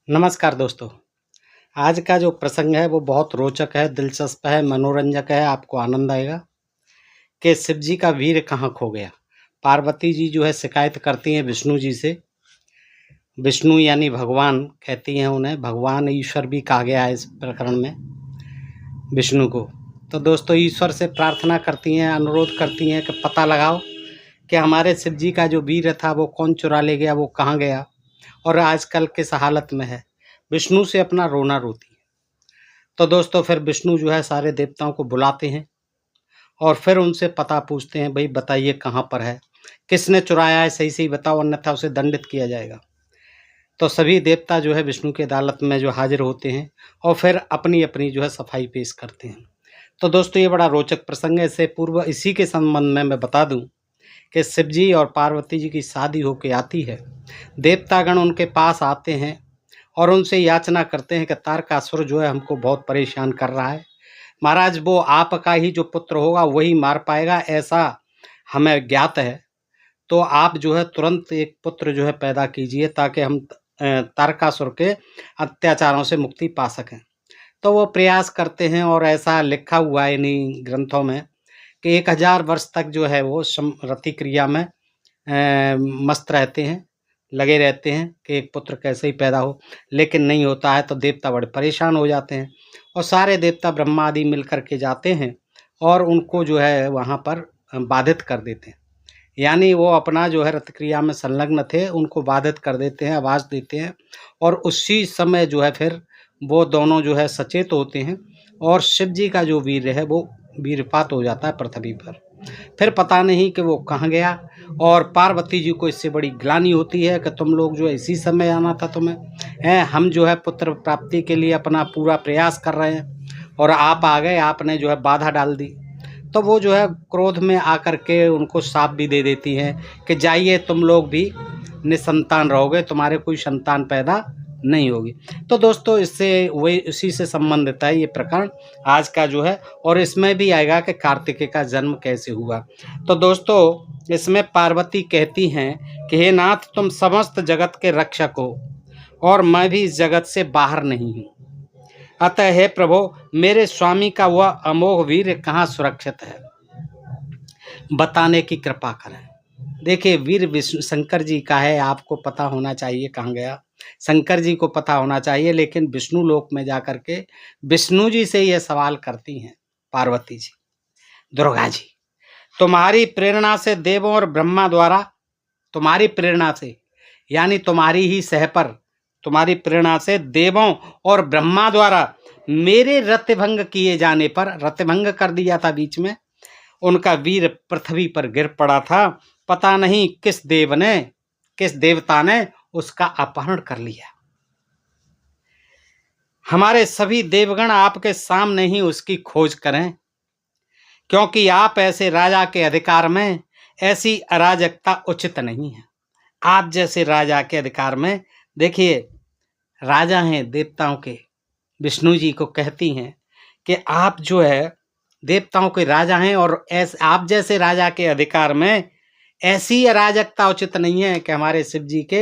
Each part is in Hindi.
नमस्कार दोस्तों। आज का जो प्रसंग है वो बहुत रोचक है, दिलचस्प है, मनोरंजक है, आपको आनंद आएगा कि शिव जी का वीर कहाँ खो गया। पार्वती जी जो है शिकायत करती हैं विष्णु जी से। विष्णु यानी भगवान कहती हैं उन्हें, भगवान ईश्वर भी कहा गया है इस प्रकरण में विष्णु को। तो दोस्तों ईश्वर से प्रार्थना करती हैं, अनुरोध करती हैं कि पता लगाओ कि हमारे शिव जी का जो वीर था वो कौन चुरा ले गया, वो कहाँ गया और आजकल किस हालत में है। विष्णु से अपना रोना रोती है। तो दोस्तों फिर विष्णु जो है सारे देवताओं को बुलाते हैं और फिर उनसे पता पूछते हैं, भाई बताइए कहाँ पर है, किसने चुराया है, सही सही बताओ अन्यथा उसे दंडित किया जाएगा। तो सभी देवता जो है विष्णु की अदालत में जो हाजिर होते हैं और फिर अपनी अपनी जो है सफाई पेश करते हैं। तो दोस्तों ये बड़ा रोचक प्रसंग है। इससे पूर्व इसी के संबंध में मैं बता दूं कि शिव जी और पार्वती जी की शादी होके आती है। देवतागण उनके पास आते हैं और उनसे याचना करते हैं कि तारकासुर जो है हमको बहुत परेशान कर रहा है, महाराज वो आपका ही जो पुत्र होगा वही मार पाएगा, ऐसा हमें ज्ञात है। तो आप जो है तुरंत एक पुत्र जो है पैदा कीजिए ताकि हम तारकासुर के अत्याचारों से मुक्ति पा सकें। तो वो प्रयास करते हैं और ऐसा लिखा हुआ है इन्हीं ग्रंथों में कि 1000 वर्ष तक जो है वो रति क्रिया में मस्त रहते हैं, लगे रहते हैं कि एक पुत्र कैसे ही पैदा हो, लेकिन नहीं होता है। तो देवता बड़े परेशान हो जाते हैं और सारे देवता ब्रह्मा आदि मिल कर के जाते हैं और उनको जो है वहाँ पर बाधित कर देते हैं। यानी वो अपना जो है रतक्रिया में संलग्न थे उनको बाधित कर देते हैं, आवाज़ देते हैं और उसी समय जो है फिर वो दोनों जो है सचेत होते हैं और शिव जी का जो वीर है वो वीरपात हो जाता है पृथ्वी पर। फिर पता नहीं कि वो कहाँ गया और पार्वती जी को इससे बड़ी ग्लानि होती है कि तुम लोग जो है इसी समय आना था तुम्हें, हैं हम जो है पुत्र प्राप्ति के लिए अपना पूरा प्रयास कर रहे हैं और आप आ गए, आपने जो है बाधा डाल दी। तो वो जो है क्रोध में आकर के उनको शाप भी दे देती हैं कि जाइए तुम लोग भी निसंतान रहोगे, तुम्हारे कोई संतान पैदा नहीं होगी। तो दोस्तों इससे वही उसी से संबंधित है ये प्रकरण आज का जो है, और इसमें भी आएगा कि कार्तिकेय का जन्म कैसे हुआ। तो दोस्तों इसमें पार्वती कहती हैं कि हे नाथ तुम समस्त जगत के रक्षक हो और मैं भी इस जगत से बाहर नहीं हूँ, अतः हे प्रभु मेरे स्वामी का वह अमोघ वीर कहाँ सुरक्षित है, बताने की कृपा करें। देखिए वीर विष्णु शंकर जी का है, आपको पता होना चाहिए कहाँ गया, शंकर जी को पता होना चाहिए, लेकिन विष्णु लोक में जाकर के विष्णु जी से यह सवाल करती हैं पार्वती जी, दुर्गा जी तुम्हारी प्रेरणा से देवों और ब्रह्मा द्वारा, तुम्हारी प्रेरणा से यानी तुम्हारी ही सह पर, तुम्हारी प्रेरणा से देवों और ब्रह्मा द्वारा मेरे रतिभंग किए जाने पर, रतिभंग कर दिया था बीच में, उनका वीर पृथ्वी पर गिर पड़ा था। पता नहीं किस देव ने, किस देवता ने उसका अपहरण कर लिया। हमारे सभी देवगण आपके सामने ही उसकी खोज करें, क्योंकि आप ऐसे राजा के अधिकार में ऐसी अराजकता उचित नहीं है। आप जैसे राजा के अधिकार में, देखिए राजा हैं देवताओं के, विष्णु जी को कहती हैं कि आप जो है देवताओं के राजा हैं और ऐसे आप जैसे राजा के अधिकार में ऐसी अराजकता उचित नहीं है कि हमारे शिव जी के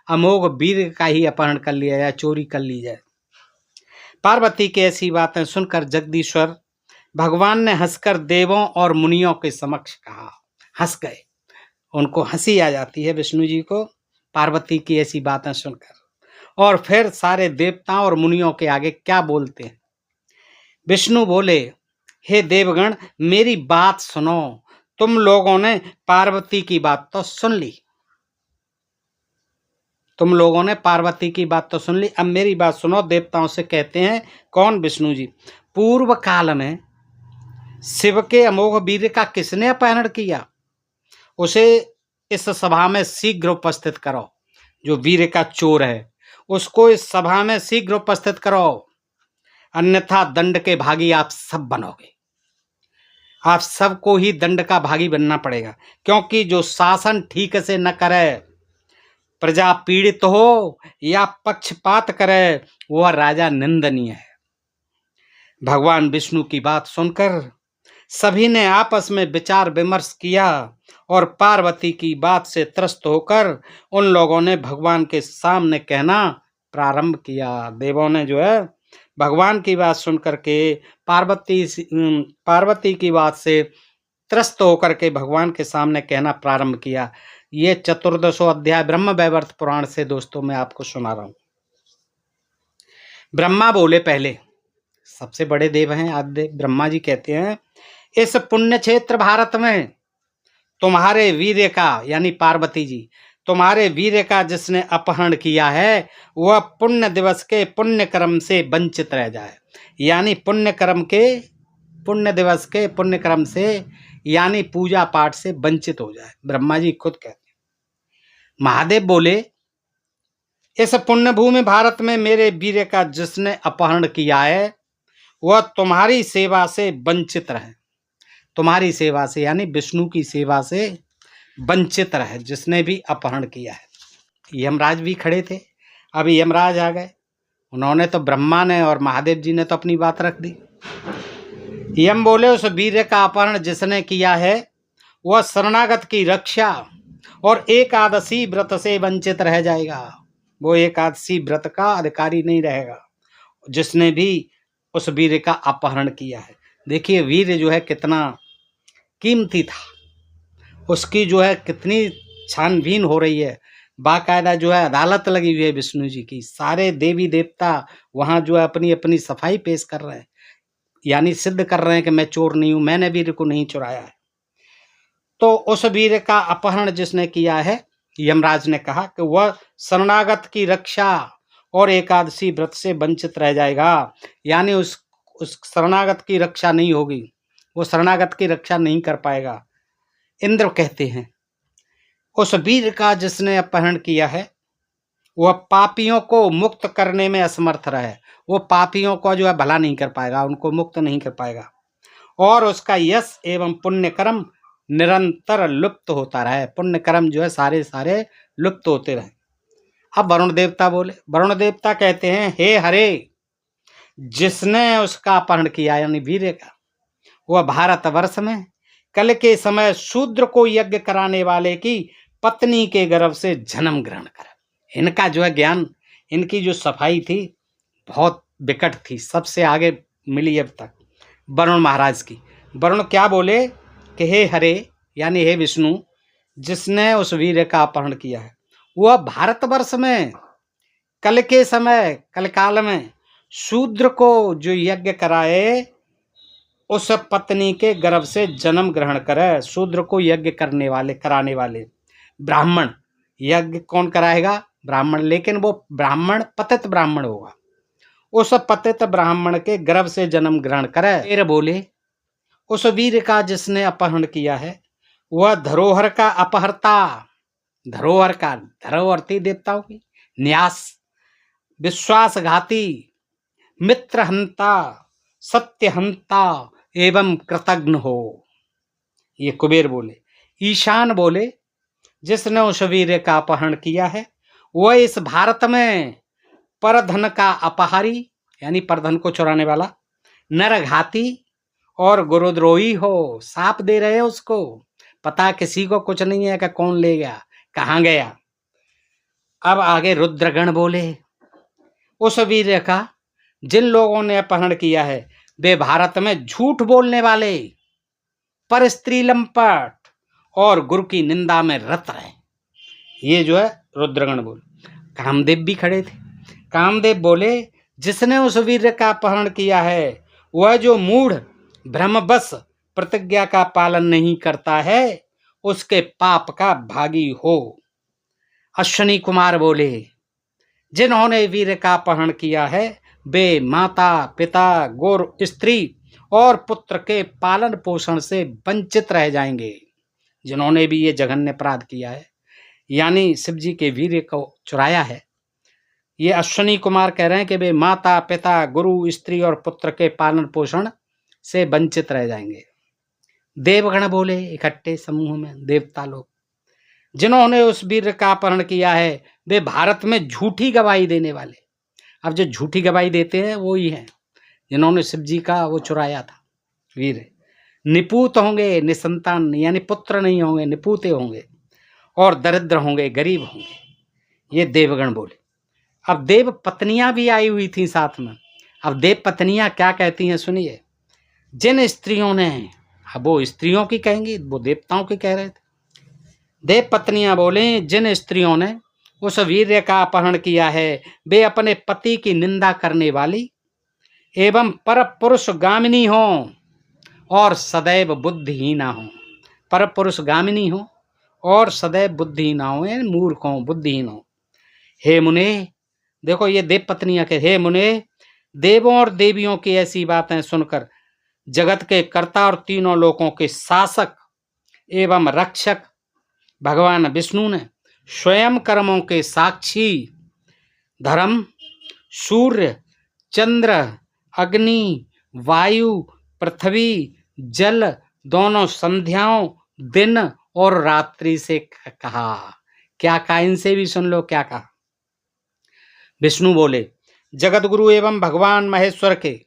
अमोघ वीर का ही अपहरण कर लिया जाए, चोरी कर ली जाए। पार्वती की ऐसी बातें सुनकर जगदीश्वर भगवान ने हंसकर देवों और मुनियों के समक्ष कहा, हंस गए, उनको हंसी आ जाती है विष्णु जी को पार्वती की ऐसी बातें सुनकर। और फिर सारे देवताओं और मुनियों के आगे क्या बोलते हैं, विष्णु बोले हे देवगण मेरी बात सुनो, तुम लोगों ने पार्वती की बात तो सुन ली, तुम लोगों ने पार्वती की बात तो सुन ली, अब मेरी बात सुनो। देवताओं से कहते हैं, कौन, विष्णु जी, पूर्व काल में शिव के अमोघ वीर का किसने अपहरण किया, उसे इस सभा में शीघ्र उपस्थित करो। जो वीर का चोर है उसको इस सभा में शीघ्र उपस्थित करो, अन्यथा दंड के भागी आप सब बनोगे। आप सबको ही दंड का भागी बनना पड़ेगा, क्योंकि जो शासन ठीक से न करे, प्रजा पीड़ित हो या पक्षपात करे, वह राजा निंदनीय है। भगवान विष्णु की बात सुनकर सभी ने आपस में विचार विमर्श किया और पार्वती की बात से त्रस्त होकर उन लोगों ने भगवान के सामने कहना प्रारंभ किया। देवों ने जो है भगवान की बात सुन करके पार्वती की बात से त्रस्त होकर के भगवान के सामने कहना प्रारंभ किया। ये 14वां अध्याय ब्रह्म वैवर्त पुराण से दोस्तों मैं आपको सुना रहा हूँ। ब्रह्मा बोले पहले, सबसे बड़े देव हैं आदिदेव ब्रह्मा जी कहते हैं, इस पुण्य क्षेत्र भारत में तुम्हारे वीर्य का, यानी पार्वती जी, तुम्हारे वीर्य का जिसने अपहरण किया है वह पुण्य दिवस के पुण्य कर्म से वंचित रह जाए। यानी पुण्य दिवस के पुण्य कर्म से, यानी पूजा पाठ से वंचित हो जाए। ब्रह्मा जी खुद कहते हैं। महादेव बोले, इस पुण्य भूमि भारत में मेरे वीर्य का जिसने अपहरण किया है वह तुम्हारी सेवा से वंचित रहे। तुम्हारी सेवा से यानी विष्णु की सेवा से वंचित रहे जिसने भी अपहरण किया है। यमराज भी खड़े थे। अभी यमराज आ गए, उन्होंने तो, ब्रह्मा ने और महादेव जी ने तो अपनी बात रख दी। यम बोले, उस वीर्य का अपहरण जिसने किया है वह शरणागत की रक्षा और एकादशी व्रत से वंचित रह जाएगा। वो एकादशी व्रत का अधिकारी नहीं रहेगा जिसने भी उस वीर्य का अपहरण किया है। देखिए वीर्य जो है कितना कीमती था, उसकी जो है कितनी छानबीन हो रही है। बाकायदा जो है अदालत लगी हुई है विष्णु जी की। सारे देवी देवता वहाँ जो है अपनी अपनी सफाई पेश कर रहे हैं, यानी सिद्ध कर रहे हैं कि मैं चोर नहीं हूँ, मैंने वीर्य को नहीं चुराया है। तो उस वीर्य का अपहरण जिसने किया है, यमराज ने कहा कि वह शरणागत की रक्षा और एकादशी व्रत से वंचित रह जाएगा। यानी उस शरणागत की रक्षा नहीं होगी, वो शरणागत की रक्षा नहीं कर पाएगा। इंद्र कहते हैं, उस वीर का जिसने अपहरण किया है वह पापियों को मुक्त करने में असमर्थ रहे। वो पापियों को जो है भला नहीं कर पाएगा, उनको मुक्त नहीं कर पाएगा, और उसका यश एवं पुण्य कर्म निरंतर लुप्त होता रहे। पुण्य कर्म जो है सारे लुप्त होते रहे। अब वरुण देवता बोले, वरुण देवता कहते हैं, हे हरे, जिसने उसका अपहरण किया यानी वीर्य का, वह भारतवर्ष में कल के समय शूद्र को यज्ञ कराने वाले की पत्नी के गर्भ से जन्म ग्रहण करे। इनका जो है ज्ञान, इनकी जो सफाई थी बहुत विकट थी, सबसे आगे मिली अब तक वरुण महाराज की। वरुण क्या बोले कि हे हरे, यानी हे विष्णु, जिसने उस वीर्य का अपहरण किया है वह भारतवर्ष में कल के समय, कल काल में शूद्र को जो यज्ञ कराए उस पत्नी के गर्भ से जन्म ग्रहण करे। शूद्र को यज्ञ कराने वाले ब्राह्मण, यज्ञ कौन कराएगा? ब्राह्मण, लेकिन वो ब्राह्मण पतित ब्राह्मण होगा। उस पतित ब्राह्मण के गर्भ से जन्म ग्रहण करे। फिर बोले, उस वीर का जिसने अपहरण किया है वह धरोहर का अपहर्ता, धरोहर थी देवताओं की, न्यास, विश्वासघाती, मित्रहंता, सत्यहंता एवं कृतघ्न हो। ये कुबेर बोले। ईशान बोले, जिसने उस वीर्य का अपहरण किया है वह इस भारत में परधन का अपहारी, यानी परधन को चुराने वाला, नरघाती और गुरुद्रोही हो। साप दे रहे उसको, पता किसी को कुछ नहीं है कि कौन ले गया, कहाँ गया। अब आगे रुद्रगण बोले, उस वीर्य का जिन लोगों ने अपहरण किया है वे भारत में झूठ बोलने वाले, पर स्त्री लंपट और गुरु की निंदा में रत रहे। ये जो है रुद्रगण बोले। कामदेव भी खड़े थे। कामदेव बोले, जिसने उस वीर्य का अपहरण किया है वह जो मूढ़ भ्रमवश प्रतिज्ञा का पालन नहीं करता है उसके पाप का भागी हो। अश्विनी कुमार बोले, जिन्होंने वीर्य का अपहरण किया है वे माता पिता गौर स्त्री और पुत्र के पालन पोषण से वंचित रह जाएंगे। जिन्होंने भी ये जघन्य अपराध किया है, यानी शिव जी के वीर्य को चुराया है, ये अश्विनी कुमार कह रहे हैं कि वे माता पिता गुरु स्त्री और पुत्र के पालन पोषण से वंचित रह जाएंगे। देवगण बोले इकट्ठे समूह में, देवता लोग, जिन्होंने उस वीर का अपहरण किया है वे भारत में झूठी गवाही देने वाले। अब जो झूठी गवाही देते हैं वो ही हैं जिन्होंने शिव जी का वो चुराया था वीर। निपूत होंगे, निसंतान, यानी पुत्र नहीं होंगे, निपूते होंगे, और दरिद्र होंगे, गरीब होंगे। ये देवगण बोले। अब देव पत्नियां भी आई हुई थी साथ में। अब देव पत्नियां क्या कहती हैं सुनिए। जिन स्त्रियों ने, अब वो स्त्रियों की कहेंगी, वो देवताओं की कह रहे थे। देव पत्नियां बोले जिन स्त्रियों ने उस वीर्य का अपहरण किया है वे अपने पति की निंदा करने वाली एवं पर पुरुष गामिनी हो और सदैव बुद्धिहीना हो। पर पुरुष गामिनी हो और सदैव बुद्धिहीना हो, मूर्ख हो, बुद्धिहीन हो। हे मुने, देखो ये देव पत्नियां के, हे मुने, देवों और देवियों की ऐसी बातें सुनकर जगत के कर्ता और तीनों लोकों के शासक एवं रक्षक भगवान विष्णु ने स्वयं कर्मों के साक्षी धर्म, सूर्य, चंद्र, अग्नि, वायु, पृथ्वी, जल दोनों संध्याओं, दिन और रात्रि से कहा। क्या कहा? इनसे भी सुन लो क्या कहा। विष्णु बोले, जगत गुरु एवं भगवान महेश्वर के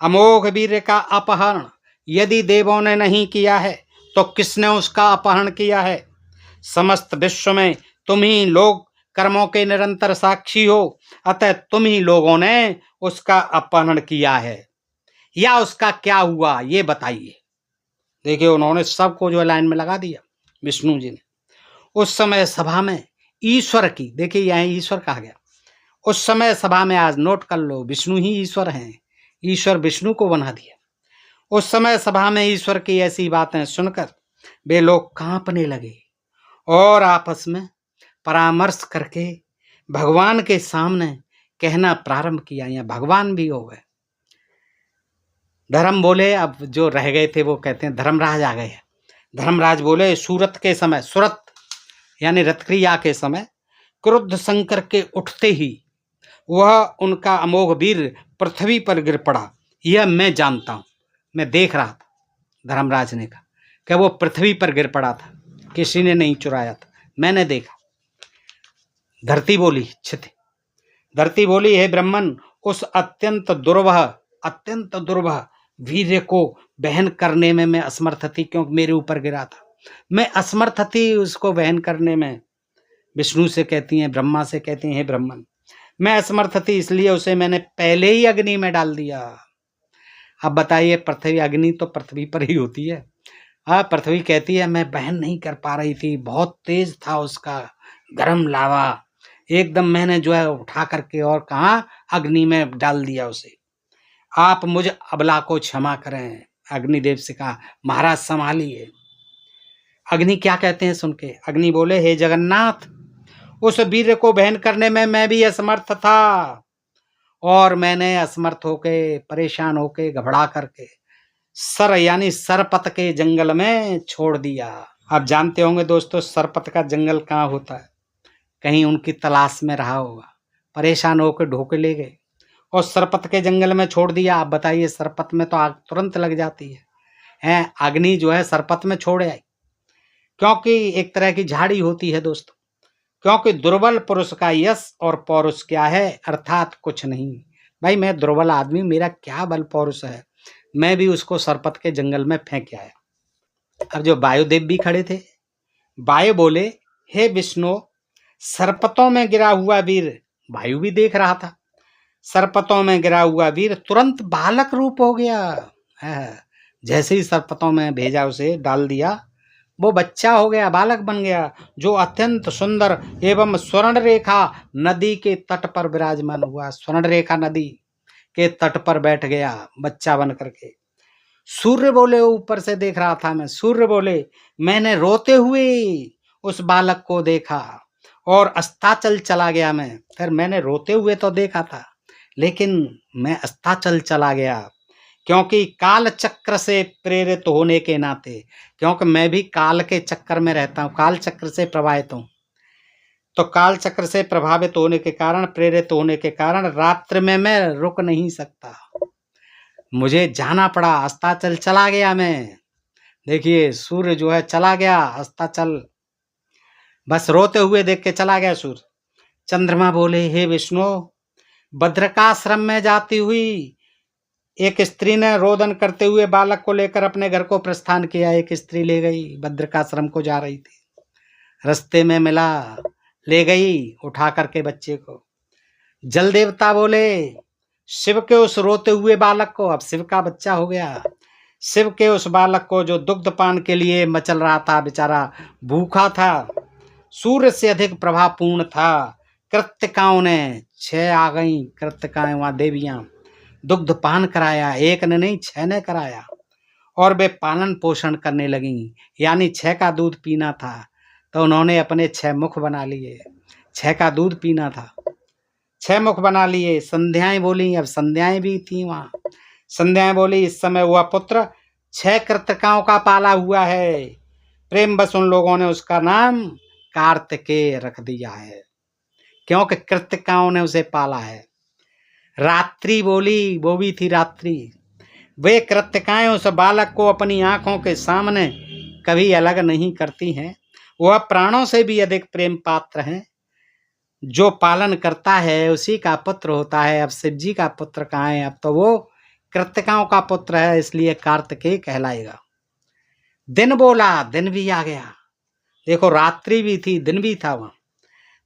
अमोघ वीर्य का अपहरण यदि देवों ने नहीं किया है तो किसने उसका अपहरण किया है? समस्त विश्व में तुम ही लोग कर्मों के निरंतर साक्षी हो, अतः तुम ही लोगों ने उसका अपहरण किया है, या उसका क्या हुआ ये बताइए। देखिए उन्होंने सबको जो लाइन में लगा दिया विष्णु जी ने। उस समय सभा में ईश्वर की, देखिए यहाँ ईश्वर कहा गया। उस समय सभा में, आज नोट कर लो, विष्णु ही ईश्वर हैं, ईश्वर विष्णु को बना दिया। उस समय सभा में ईश्वर की ऐसी बातें सुनकर वे लोग कांपने लगे और आपस में परामर्श करके भगवान के सामने कहना प्रारंभ किया। या भगवान भी हो गए। धर्म बोले, अब जो रह गए थे वो कहते हैं धर्मराज आ गए। धर्मराज बोले, सूरत के समय, सूरत यानी रथक्रिया के समय क्रुद्ध शंकर के उठते ही वह उनका अमोघ वीर पृथ्वी पर गिर पड़ा। यह मैं जानता हूं, मैं देख रहा था। धर्मराज ने कहा कि वो पृथ्वी पर गिर पड़ा था, किसी ने नहीं चुराया था, मैंने देखा। धरती बोली, छिति। धरती बोली, हे ब्रह्मन, उस अत्यंत दुर्वह वीर्य को वहन करने में मैं असमर्थ थी, क्योंकि मेरे ऊपर गिरा था। मैं असमर्थ थी उसको वहन करने में। विष्णु से कहती हैं, ब्रह्मा से कहती हैं, हे ब्रह्मन, मैं असमर्थ थी, इसलिए उसे मैंने पहले ही अग्नि में डाल दिया। अब बताइए, पृथ्वी, अग्नि तो पृथ्वी पर ही होती है। हाँ, पृथ्वी कहती है मैं बहन नहीं कर पा रही थी, बहुत तेज था उसका गर्म लावा, एकदम मैंने जो है उठा करके और कहा अग्नि में डाल दिया उसे। आप मुझ अबला को क्षमा करें। अग्निदेव से कहा, महाराज संभालिए। अग्नि क्या कहते हैं सुन के? अग्नि बोले, हे जगन्नाथ, उस वीर्य को वहन करने में मैं भी असमर्थ था और मैंने असमर्थ होके, परेशान होके, घबरा करके सर यानी सरपत के जंगल में छोड़ दिया। आप जानते होंगे दोस्तों, सरपत का जंगल कहाँ होता है? कहीं उनकी तलाश में रहा होगा, परेशान होकर ढोके ले गए और सरपत के जंगल में छोड़ दिया। आप बताइए, सरपत में तो आग तुरंत लग जाती है। अग्नि जो है सरपत में छोड़ आई, क्योंकि एक तरह की झाड़ी होती है दोस्तों। क्योंकि दुर्बल पुरुष का यश और पौरुष क्या है? अर्थात कुछ नहीं। भाई मैं दुर्बल आदमी, मेरा क्या बल पौरुष है? मैं भी उसको सरपत के जंगल में फेंक आया। अब जो वायुदेव भी खड़े थे, वायु बोले, हे विष्णु, सरपतों में गिरा हुआ वीर, वायु भी देख रहा था, सरपतों में गिरा हुआ वीर तुरंत बालक रूप हो गया। जैसे ही सरपतों में भेजा, उसे डाल दिया, वो बच्चा हो गया, बालक बन गया, जो अत्यंत सुंदर एवं स्वर्ण रेखा नदी के तट पर विराजमान हुआ। स्वर्ण रेखा नदी के तट पर बैठ गया बच्चा बन करके। सूर्य बोले, ऊपर से देख रहा था मैं, सूर्य बोले, मैंने रोते हुए उस बालक को देखा और अस्ताचल चला गया मैं। फिर मैंने रोते हुए तो देखा था, लेकिन मैं अस्ताचल चला गया, क्योंकि काल चक्र से प्रेरित होने के नाते, क्योंकि मैं भी काल के चक्कर में रहता हूँ, काल चक्र से प्रभावित हूँ। तो काल चक्र से प्रभावित होने के कारण, प्रेरित होने के कारण रात्रि में मैं रुक नहीं सकता, मुझे जाना पड़ा, अस्ताचल चला गया मैं। देखिए सूर्य जो है चला गया अस्ताचल, बस रोते हुए देख के चला गया सूर्य। चंद्रमा बोले, हे विष्णु, बद्रिकाश्रम में जाती हुई एक स्त्री ने रोदन करते हुए बालक को लेकर अपने घर को प्रस्थान किया। एक स्त्री ले गई, बद्रिकाश्रम को जा रही थी, रास्ते में मिला, ले गई उठा करके बच्चे को। जल देवता बोले शिव के उस रोते हुए बालक को, अब शिव का बच्चा हो गया, शिव के उस बालक को जो दुग्धपान के लिए मचल रहा था, बेचारा भूखा था, सूर्य से अधिक प्रभावपूर्ण था। कृत्तिकाओं ने 6 आ गई, कृत्तिकाएं वहां देवियां, दुग्धपान कराया, एक ने नहीं 6 ने कराया, और वे पालन पोषण करने लगी। यानी 6 का दूध पीना था तो उन्होंने अपने 6 मुख बना लिए, 6 का दूध पीना था, 6 मुख बना लिए। संध्याएं बोली, अब संध्याएं भी थी वहां, संध्याएं बोली इस समय वह पुत्र 6 कृतिकाओं का पाला हुआ है, प्रेम बस उन लोगों ने उसका नाम कार्तिकेय रख दिया है, क्योंकि कृतिकाओं ने उसे पाला है। रात्रि बोली, वो भी थी रात्रि, वे कृतिकाएं उस बालक को अपनी आंखों के सामने कभी अलग नहीं करती हैं, वह प्राणों से भी अधिक प्रेम पात्र हैं। जो पालन करता है उसी का पुत्र होता है। अब शिव जी का पुत्र कहाँ है, अब तो वो कृतिकाओं का पुत्र है, इसलिए कार्तिकेय कहलाएगा। दिन बोला, दिन भी आ गया, देखो रात्रि भी थी, दिन भी था। वहां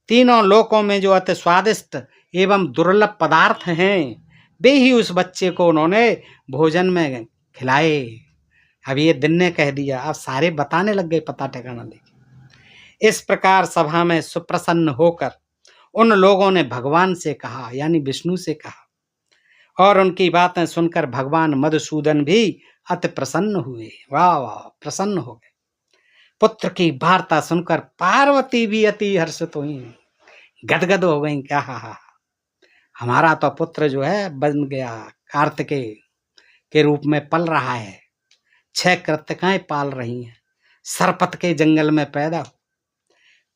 तीनों लोकों में जो अति स्वादिष्ट एवं दुर्लभ पदार्थ हैं वे ही उस बच्चे को उन्होंने भोजन में खिलाए। अब ये दिन ने कह दिया, अब सारे बताने लग गए, पता ठिकाना देखिए। इस प्रकार सभा में सुप्रसन्न होकर उन लोगों ने भगवान से कहा, यानी विष्णु से कहा, और उनकी बातें सुनकर भगवान मधुसूदन भी अति प्रसन्न हुए। वाह वाह, प्रसन्न हो गए। पुत्र की वार्ता सुनकर पार्वती भी अति हर्षित हुई, गदगद हो गई। क्या हा, हमारा तो पुत्र जो है बन गया, कार्तिकेय के रूप में पल रहा है, 6 कृतिकाएं पाल रही हैं, सरपत के जंगल में पैदा हो।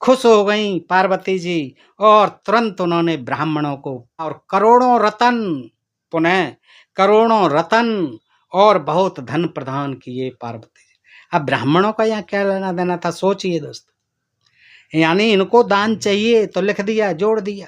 खुश हो गई पार्वती जी, और तुरंत उन्होंने ब्राह्मणों को और करोड़ों रतन, पुनः करोड़ों रतन और बहुत धन प्रदान किए पार्वती जी। अब ब्राह्मणों का यहाँ क्या लेना देना था, सोचिए दोस्तों, यानी इनको दान चाहिए तो लिख दिया, जोड़ दिया।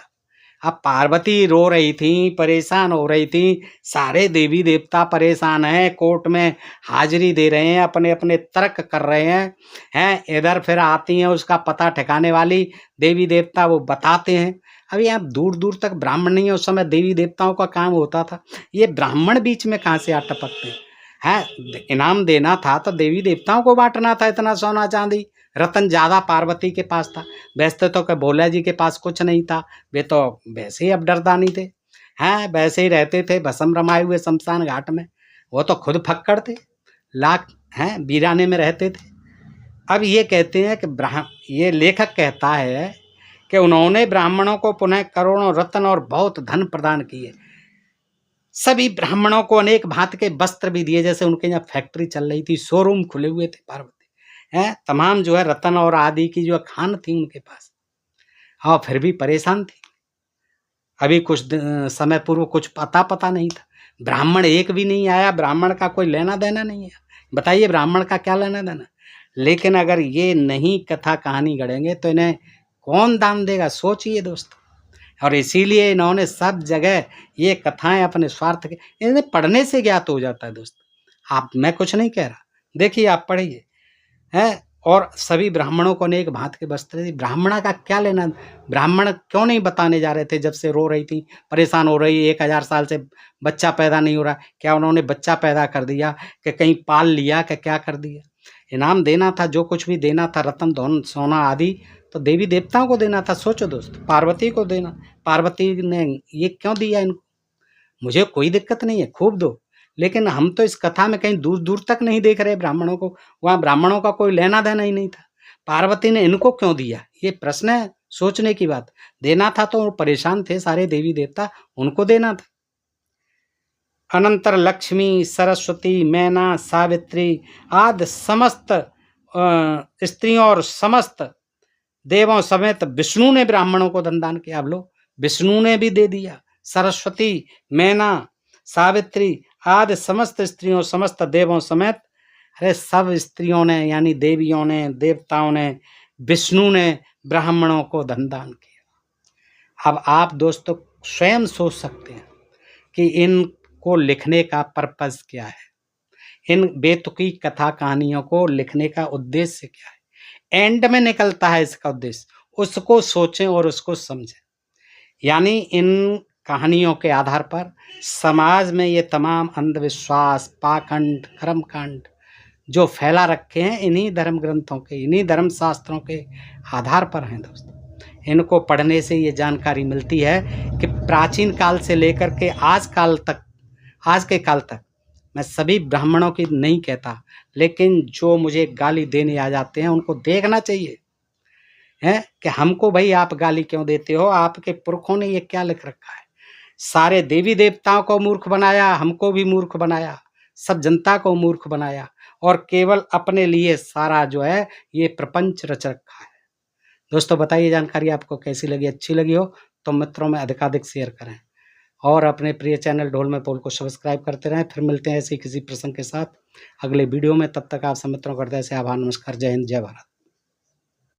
अब पार्वती रो रही थी, परेशान हो रही थी, सारे देवी देवता परेशान हैं, कोर्ट में हाजिरी दे रहे हैं, अपने अपने तर्क कर रहे हैं इधर फिर आती हैं उसका पता ठिकाने वाली देवी देवता, वो बताते हैं। अब यहाँ दूर दूर तक ब्राह्मण नहीं है, उस समय देवी देवताओं का काम होता था, ये ब्राह्मण बीच में कहाँ से आ टपकते हैं। इनाम देना था तो देवी देवताओं को बांटना था, इतना सोना चांदी रतन ज्यादा पार्वती के पास था। वैसे तो क्या भोला जी के पास कुछ नहीं था, वे तो वैसे ही अब डरदानी थे, हैं वैसे ही रहते थे भस्म रमाए हुए शमशान घाट में, वो तो खुद फक्कड़ थे, लाख हैं वीराने में रहते थे। अब ये कहते हैं कि ये लेखक कहता है कि उन्होंने ब्राह्मणों को पुनः करोड़ों रत्न और बहुत धन प्रदान किए, सभी ब्राह्मणों को अनेक भांति के वस्त्र भी दिए, जैसे उनके यहाँ फैक्ट्री चल रही थी, शोरूम खुले हुए थे पार्वती है, तमाम जो है रतन और आदि की जो खान थी उनके पास। हाँ, फिर भी परेशान थी। अभी कुछ समय पूर्व कुछ पता नहीं था, ब्राह्मण एक भी नहीं आया, ब्राह्मण का कोई लेना देना नहीं है। बताइए ब्राह्मण का क्या लेना देना। लेकिन अगर ये नहीं कथा कहानी गढ़ेंगे तो इन्हें कौन दान देगा, सोचिए दोस्तों। और इसीलिए इन्होंने सब जगह ये कथाएं अपने स्वार्थ के, इन्हें पढ़ने से ज्ञात हो जाता है दोस्तों। आप, मैं कुछ नहीं कह रहा, देखिए आप पढ़िए है। और सभी ब्राह्मणों को अनेक भांत के वस्त्र थे। ब्राह्मणा का क्या लेना, ब्राह्मण क्यों नहीं बताने जा रहे थे जब से रो रही थी, परेशान हो रही, 1000 साल से बच्चा पैदा नहीं हो रहा, क्या उन्होंने बच्चा पैदा कर दिया कि कहीं पाल लिया कि क्या कर दिया। इनाम देना था, जो कुछ भी देना था, रतन धन सोना आदि, तो देवी देवताओं को देना था। सोचो दोस्तों, पार्वती को देना, पार्वती ने ये क्यों दिया इनको। मुझे कोई दिक्कत नहीं है, खूब दो, लेकिन हम तो इस कथा में कहीं दूर दूर तक नहीं देख रहे ब्राह्मणों को, वहाँ ब्राह्मणों का कोई लेना देना ही नहीं था। पार्वती ने इनको क्यों दिया, ये प्रश्न है, सोचने की बात। देना था तो परेशान थे सारे देवी देवता, उनको देना था। अनंतर लक्ष्मी, सरस्वती, मैना, सावित्री आदि समस्त स्त्रियों और समस्त देवों समेत विष्णु ने ब्राह्मणों को धन दान किया। अब लो, विष्णु ने भी दे दिया, सरस्वती, मैना, सावित्री आदि समस्त स्त्रियों समस्त देवों समेत, अरे सब स्त्रियों ने यानी देवियों ने, देवताओं ने, विष्णु ने ब्राह्मणों को धन दान किया। अब आप दोस्तों स्वयं सोच सकते हैं कि इनको लिखने का पर्पस क्या है, इन बेतुकी कथा कहानियों को लिखने का उद्देश्य क्या है। एंड में निकलता है इसका उद्देश्य, उसको सोचें और उसको समझें। यानी इन कहानियों के आधार पर समाज में ये तमाम अंधविश्वास, पाखंड, कर्मकांड जो फैला रखे हैं इन्हीं धर्म ग्रंथों के, इन्हीं धर्म शास्त्रों के आधार पर हैं दोस्तों। इनको पढ़ने से ये जानकारी मिलती है कि प्राचीन काल से लेकर के आज के काल तक, मैं सभी ब्राह्मणों की नहीं कहता, लेकिन जो मुझे गाली देने आ जाते हैं उनको देखना चाहिए है कि हमको भाई आप गाली क्यों देते हो, आपके पुरखों ने ये क्या लिख रखा है। सारे देवी देवताओं को मूर्ख बनाया, हमको भी मूर्ख बनाया, सब जनता को मूर्ख बनाया और केवल अपने लिए सारा जो है ये प्रपंच रच रखा है। दोस्तों बताइए जानकारी आपको कैसी लगी, अच्छी लगी हो तो मित्रों में अधिकाधिक शेयर करें और अपने प्रिय चैनल ढोल में पोल को सब्सक्राइब करते रहें। फिर मिलते हैं ऐसे किसी प्रसंग के साथ अगले वीडियो में। तब तक आप सब मित्रों को हृदय से आभार, नमस्कार, जय हिंद, जय भारत।